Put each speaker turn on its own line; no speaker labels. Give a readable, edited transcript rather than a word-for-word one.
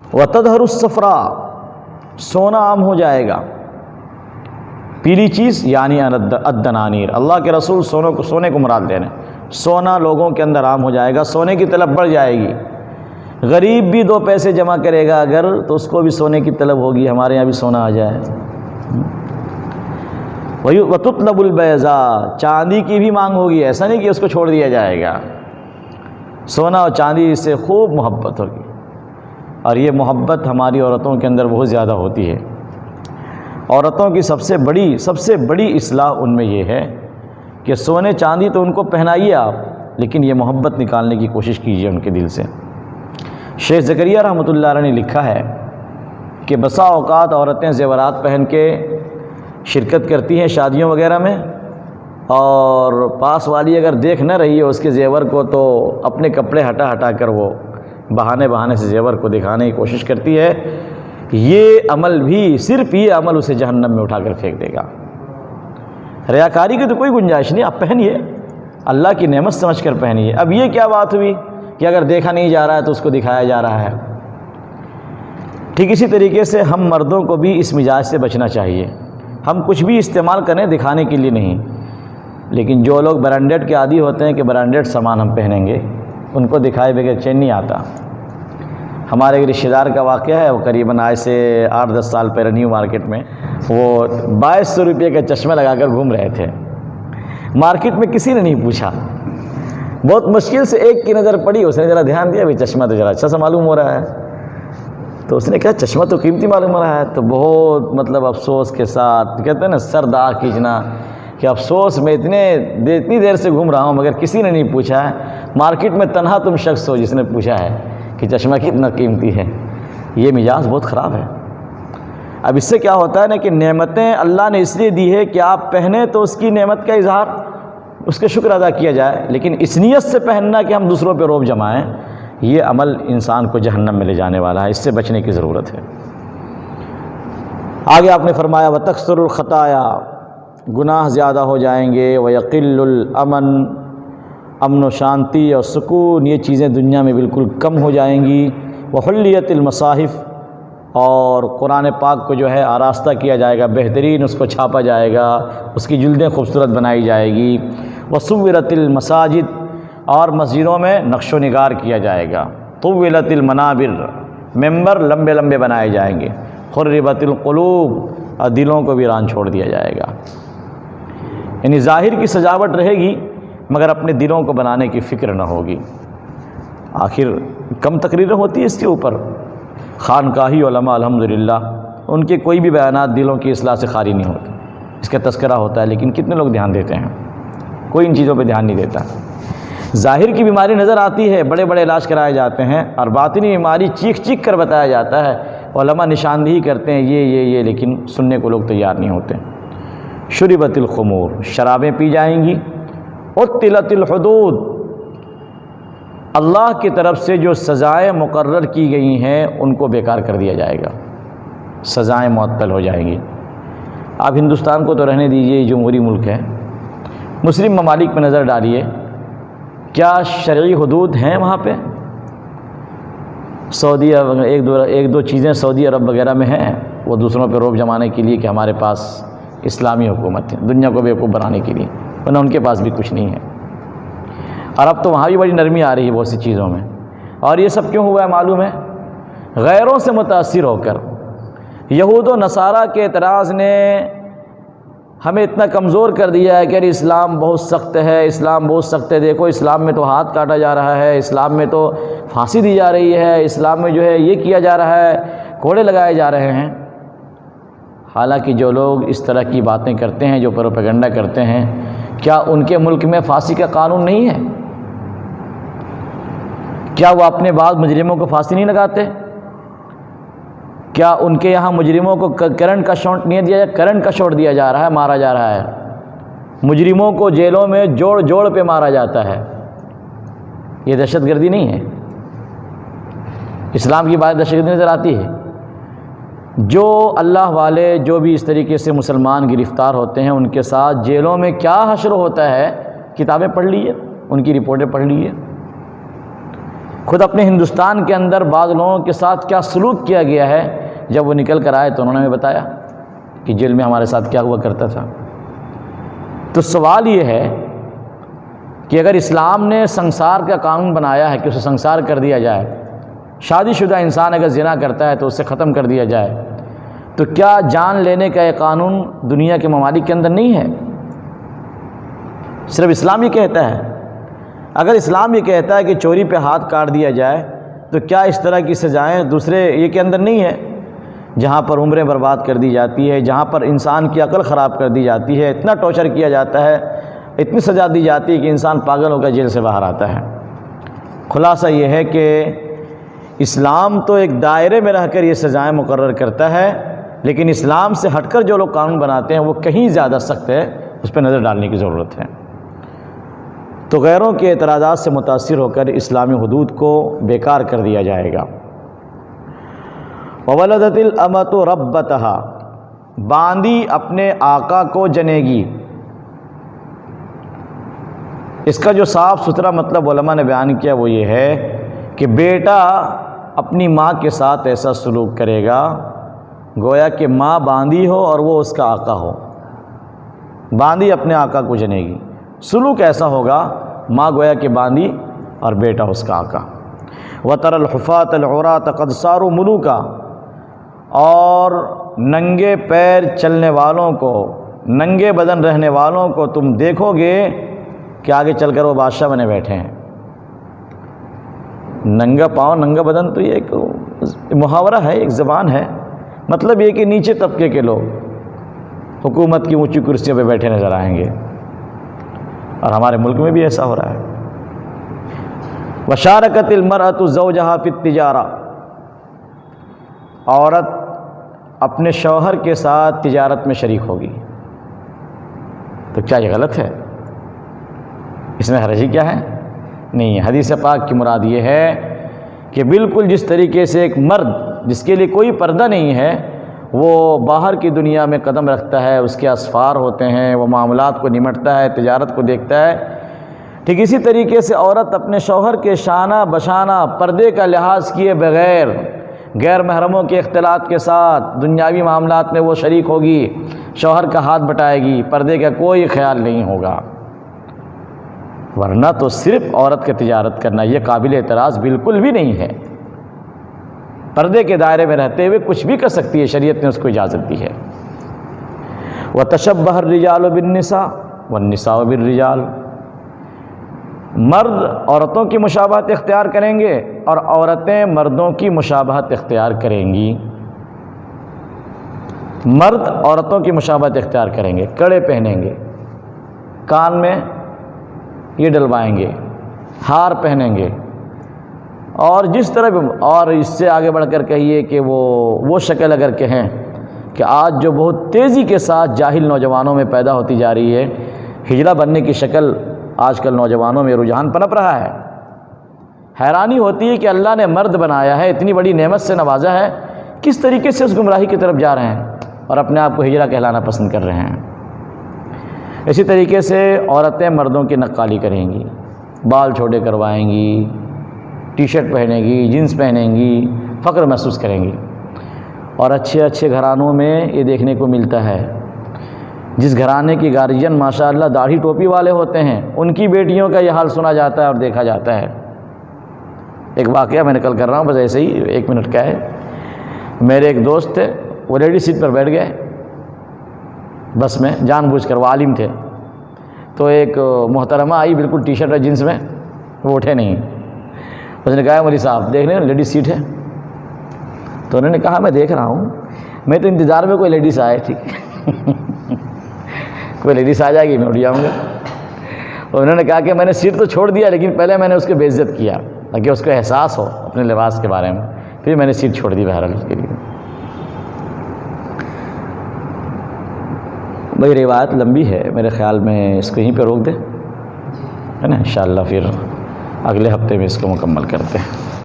وتظہر الصفراء، سونا عام ہو جائے گا، پیلی چیز یعنی الدنانیر، اللہ کے رسول سونے کو مراد لے رہے ہیں، سونا لوگوں کے اندر عام ہو جائے گا، سونے کی طلب بڑھ جائے گی، غریب بھی 2 پیسے جمع کرے گا اگر تو اس کو بھی سونے کی طلب ہوگی، ہمارے یہاں بھی سونا آ جائے۔ وَتُطْلَبُ الْبَيْضَاء، چاندی کی بھی مانگ ہوگی، ایسا نہیں کہ اس کو چھوڑ دیا جائے گا، سونا اور چاندی سے خوب محبت ہوگی، اور یہ محبت ہماری عورتوں کے اندر بہت زیادہ ہوتی ہے۔ عورتوں کی سب سے بڑی اصلاح ان میں یہ ہے کہ سونے چاندی تو ان کو پہنائیے آپ، لیکن یہ محبت نکالنے کی کوشش کیجیے ان کے دل سے۔ شیخ زکریا رحمۃ اللہ علیہ نے لکھا ہے کہ بسا اوقات عورتیں زیورات پہن کے شرکت کرتی ہیں شادیوں وغیرہ میں، اور پاس والی اگر دیکھ نہ رہی ہے اس کے زیور کو تو اپنے کپڑے ہٹا کر وہ بہانے سے زیور کو دکھانے کی کوشش کرتی ہے۔ یہ عمل بھی، صرف یہ عمل اسے جہنم میں اٹھا کر پھینک دے گا۔ ریاکاری کی تو کوئی گنجائش نہیں، آپ پہنیے، اللہ کی نعمت سمجھ کر پہنیے۔ اب یہ کیا بات ہوئی کہ اگر دیکھا نہیں جا رہا ہے تو اس کو دکھایا جا رہا ہے۔ ٹھیک اسی طریقے سے ہم مردوں کو بھی اس مزاج سے بچنا چاہیے، ہم کچھ بھی استعمال کریں دکھانے کے لیے نہیں، لیکن جو لوگ برانڈیڈ کے عادی ہوتے ہیں کہ برانڈیڈ سامان ہم پہنیں گے، ان کو دکھائے بغیر چین نہیں آتا۔ ہمارے ایک رشتہ دار کا واقعہ ہے، وہ قریباً آج سے 8-10 سال پہلے نیو مارکیٹ میں وہ 2200 روپے کا چشمہ لگا کر گھوم رہے تھے۔ مارکیٹ میں کسی نے نہیں پوچھا، بہت مشکل سے ایک کی نظر پڑی، اس نے ذرا دھیان دیا، چشمہ تو ذرا اچھا سا معلوم ہو رہا ہے، تو اس نے کہا چشمہ تو قیمتی معلوم ہو رہا ہے، تو بہت افسوس کے ساتھ، کہتے ہیں نا سر داغ کھینچنا، کہ افسوس میں اتنی دیر سے گھوم رہا ہوں مگر کسی نے نہیں پوچھا ہے، مارکیٹ میں تنہا تم شخص ہو جس نے پوچھا ہے کہ چشمہ کتنا قیمتی ہے۔ یہ مزاج بہت خراب ہے۔ اب اس سے کیا ہوتا ہے نا کہ نعمتیں اللہ نے اس لیے دی ہے کہ آپ پہنیں تو اس کی نعمت کا اظہار، اس کا شکر ادا کیا جائے، لیکن اس نیت سے پہننا کہ ہم دوسروں پہ رعب جمائیں، یہ عمل انسان کو جہنم میں لے جانے والا ہے، اس سے بچنے کی ضرورت ہے۔ آگے آپ نے فرمایا وَتَكْثُرُ الْخَطَايَا، گناہ زیادہ ہو جائیں گے، وَيَقِلُّ الْأَمَنُ، امن و شانتی اور سکون یہ چیزیں دنیا میں بالکل کم ہو جائیں گی، وَحُلِّيَتِ الْمَصَاحِفِ، اور قرآن پاک کو جو ہے آراستہ کیا جائے گا، بہترین اس کو چھاپا جائے گا، اس کی جلدیں خوبصورت بنائی جائے گی، وَصُوِّرَتِ الْمَسَاجِدِ، اور مسجدوں میں نقش و نگار کیا جائے گا، طُوِّلَتِ الْمَنَابِرُ، ممبر لمبے لمبے بنائے جائیں گے، خُرِّبَتِ الْقُلُوبُ، اور دلوں کو ویران چھوڑ دیا جائے گا۔ یعنی ظاہر کی سجاوٹ رہے گی مگر اپنے دلوں کو بنانے کی فکر نہ ہوگی۔ آخر کم تقریریں ہوتی ہے اس کے اوپر، خانقاہی علماء الحمدللہ ان کے کوئی بھی بیانات دلوں کی اصلاح سے خالی نہیں ہوتے، اس کا تذکرہ ہوتا ہے، لیکن کتنے لوگ دھیان دیتے ہیں؟ کوئی ان چیزوں پہ دھیان نہیں دیتا۔ ظاہر کی بیماری نظر آتی ہے، بڑے بڑے علاج کرائے جاتے ہیں، اور باطنی بیماری چیخ چیخ کر بتایا جاتا ہے، علماء نشاندہی کرتے ہیں یہ لیکن سننے کو لوگ تیار نہیں ہوتے۔ شربت الخمور، شرابیں پی جائیں گی، عطلت الحدود، اللہ کی طرف سے جو سزائیں مقرر کی گئی ہیں ان کو بیکار کر دیا جائے گا، سزائیں معطل ہو جائیں گی۔ آپ ہندوستان کو تو رہنے دیجیے، جمہوری ملک ہے، مسلم ممالک پہ نظر ڈالیے، کیا شرعی حدود ہیں وہاں پہ؟ سعودی ایک دو چیزیں سعودی عرب وغیرہ میں ہیں، وہ دوسروں پہ رعب جمانے کے لیے کہ ہمارے پاس اسلامی حکومت ہے، دنیا کو بیوقوف بنانے کے لیے، ورنہ ان کے پاس بھی کچھ نہیں ہے۔ اور اب تو وہاں بھی بڑی نرمی آ رہی ہے بہت سی چیزوں میں، اور یہ سب کیوں ہوا ہے معلوم ہے؟ غیروں سے متاثر ہو کر۔ یہود و نصارہ کے اعتراض نے ہمیں اتنا کمزور کر دیا ہے کہ ارے اسلام بہت سخت ہے، اسلام بہت سخت ہے، دیکھو اسلام میں تو ہاتھ کاٹا جا رہا ہے، اسلام میں تو پھانسی دی جا رہی ہے، اسلام میں جو ہے یہ کیا جا رہا ہے، کوڑے لگائے جا رہے ہیں۔ حالانکہ جو لوگ اس طرح کی باتیں کرتے ہیں، جو پروپیگنڈا کرتے ہیں، کیا ان کے ملک میں پھانسی کا قانون نہیں ہے؟ کیا وہ اپنے بعض مجرموں کو پھانسی نہیں لگاتے؟ کیا ان کے یہاں مجرموں کو کرنٹ کا شاٹ نہیں دیا جائے؟ کرنٹ کا شاٹ دیا جا رہا ہے، مارا جا رہا ہے، مجرموں کو جیلوں میں جوڑ جوڑ پہ مارا جاتا ہے۔ یہ دہشت گردی نہیں ہے؟ اسلام کی بات دہشت گردی نظر آتی ہے؟ جو اللہ والے جو بھی اس طریقے سے مسلمان گرفتار ہوتے ہیں ان کے ساتھ جیلوں میں کیا حشر ہوتا ہے، کتابیں پڑھ لیجیے، ان کی رپورٹیں پڑھ لیجیے۔ خود اپنے ہندوستان کے اندر بعض لوگوں کے ساتھ کیا سلوک کیا گیا ہے، جب وہ نکل کر آئے تو انہوں نے ہمیں بتایا کہ جیل میں ہمارے ساتھ کیا ہوا کرتا تھا۔ تو سوال یہ ہے کہ اگر اسلام نے سنسار کا قانون بنایا ہے کہ اسے سنسار کر دیا جائے، شادی شدہ انسان اگر زنا کرتا ہے تو اسے ختم کر دیا جائے، تو کیا جان لینے کا یہ قانون دنیا کے ممالک کے اندر نہیں ہے؟ صرف اسلام یہ کہتا ہے؟ اگر اسلام یہ کہتا ہے کہ چوری پہ ہاتھ کاٹ دیا جائے، تو کیا اس طرح کی سزائیں دوسرے یہ کے اندر نہیں ہے، جہاں پر عمریں برباد کر دی جاتی ہے، جہاں پر انسان کی عقل خراب کر دی جاتی ہے، اتنا ٹارچر کیا جاتا ہے، اتنی سزا دی جاتی ہے کہ انسان پاگل ہو کر جیل سے باہر آتا ہے۔ خلاصہ یہ ہے کہ اسلام تو ایک دائرے میں رہ کر یہ سزائیں مقرر کرتا ہے، لیکن اسلام سے ہٹ کر جو لوگ قانون بناتے ہیں وہ کہیں زیادہ سخت ہے، اس پہ نظر ڈالنے کی ضرورت ہے۔ تو غیروں کے اعتراضات سے متاثر ہو کر اسلامی حدود کو بیکار کر دیا جائے گا۔ وَوَلَدَتِ الْأَمَةُ رَبَّتَهَا، باندی اپنے آقا کو جنے گی۔ اس کا جو صاف ستھرا مطلب علماء نے بیان کیا وہ یہ ہے کہ بیٹا اپنی ماں کے ساتھ ایسا سلوک کرے گا گویا کہ ماں باندی ہو اور وہ اس کا آقا ہو۔ باندی اپنے آقا کو جنے گی، سلوک ایسا ہوگا ماں گویا کہ باندی اور بیٹا اس کا آقا۔ وَتَرَى الْحُفَاةَ الْعُرَاةَ قَدْ صَارُوا مُلُوكًا، اور ننگے پیر چلنے والوں کو، ننگے بدن رہنے والوں کو تم دیکھو گے کہ آگے چل کر وہ بادشاہ بنے بیٹھے ہیں۔ ننگا پاؤں ننگا بدن تو یہ ایک محاورہ ہے، ایک زبان ہے، مطلب یہ کہ نیچے طبقے کے لوگ حکومت کی اونچی کرسیوں پہ بیٹھے نظر آئیں گے، اور ہمارے ملک میں بھی ایسا ہو رہا ہے۔ وَشَارَكَتِ الْمَرْأَةُ زَوْجَهَا فِي التِّجَارَةِ، عورت اپنے شوہر کے ساتھ تجارت میں شریک ہوگی، تو کیا یہ غلط ہے؟ اس میں حرجی کیا ہے؟ نہیں ہے۔ حدیث پاک کی مراد یہ ہے کہ بالکل جس طریقے سے ایک مرد جس کے لیے کوئی پردہ نہیں ہے وہ باہر کی دنیا میں قدم رکھتا ہے، اس کے اسفار ہوتے ہیں، وہ معاملات کو نمٹتا ہے، تجارت کو دیکھتا ہے، ٹھیک اسی طریقے سے عورت اپنے شوہر کے شانہ بشانہ پردے کا لحاظ کیے بغیر غیر محرموں کے اختلاط کے ساتھ دنیاوی معاملات میں وہ شریک ہوگی، شوہر کا ہاتھ بٹائے گی، پردے کا کوئی خیال نہیں ہوگا۔ ورنہ تو صرف عورت کا تجارت کرنا یہ قابل اعتراض بالکل بھی نہیں ہے، پردے کے دائرے میں رہتے ہوئے کچھ بھی کر سکتی ہے، شریعت نے اس کو اجازت دی ہے۔ وَتَشَبَّهَ الرِّجَالُ بِالنِّسَاءِ وَالنِّسَاءُ بِالرِّجَالِ، مرد عورتوں کی مشابہت اختیار کریں گے اور عورتیں مردوں کی مشابہت اختیار کریں گی۔ مرد عورتوں کی مشابہت اختیار کریں گے، کڑے پہنیں گے، کان میں یہ ڈلوائیں گے، ہار پہنیں گے، اور جس طرح اور اس سے آگے بڑھ کر کہیے کہ وہ شکل اگر کہیں کہ آج جو بہت تیزی کے ساتھ جاہل نوجوانوں میں پیدا ہوتی جا رہی ہے، ہجڑا بننے کی شکل آج کل نوجوانوں میں رجحان پنپ رہا ہے۔ حیرانی ہوتی ہے کہ اللہ نے مرد بنایا ہے، اتنی بڑی نعمت سے نوازا ہے، کس طریقے سے اس گمراہی کی طرف جا رہے ہیں اور اپنے آپ کو ہجڑا کہلانا پسند کر رہے ہیں۔ اسی طریقے سے عورتیں مردوں کی نقالی کریں گی، بال چھوٹے کروائیں گی، ٹی شرٹ پہنیں گی، جینس پہنیں گی، فخر محسوس کریں گی۔ اور اچھے اچھے گھرانوں میں یہ دیکھنے کو ملتا ہے، جس گھرانے کی گارجین ماشاءاللہ داڑھی ٹوپی والے ہوتے ہیں، ان کی بیٹیوں کا یہ حال سنا جاتا ہے اور دیکھا جاتا ہے۔ ایک واقعہ میں نقل کر رہا ہوں، بس ایسے ہی 1 منٹ کا ہے۔ میرے ایک دوست تھے، وہ لیڈی سیٹ پر بیٹھ گئے بس میں، جان بوجھ کر، وہ عالم تھے، تو ایک محترمہ آئی بالکل ٹی شرٹ اور جینس میں، وہ اٹھے نہیں۔ اس نے کہا مولوی صاحب دیکھ لیں لیڈیز سیٹ ہے، تو انہوں نے کہا میں دیکھ رہا ہوں، میں تو انتظار میں کوئی لیڈیز آئے، ٹھیک کوئی لیڈیز آ جائے گی میں اٹھ جاؤں گا۔ انہوں نے کہا کہ میں نے سیٹ تو چھوڑ دیا لیکن پہلے میں نے اس کو بے عزت کیا تاکہ اس کو احساس ہو اپنے لباس کے بارے میں، پھر میں نے سیٹ چھوڑ دی بہرحال اس کے لیے۔ بھائی روایت لمبی ہے، میرے خیال میں اس کو یہیں پہ روک دیں، ہے نا، انشاءاللہ پھر اگلے ہفتے میں اس کو مکمل کرتے ہیں۔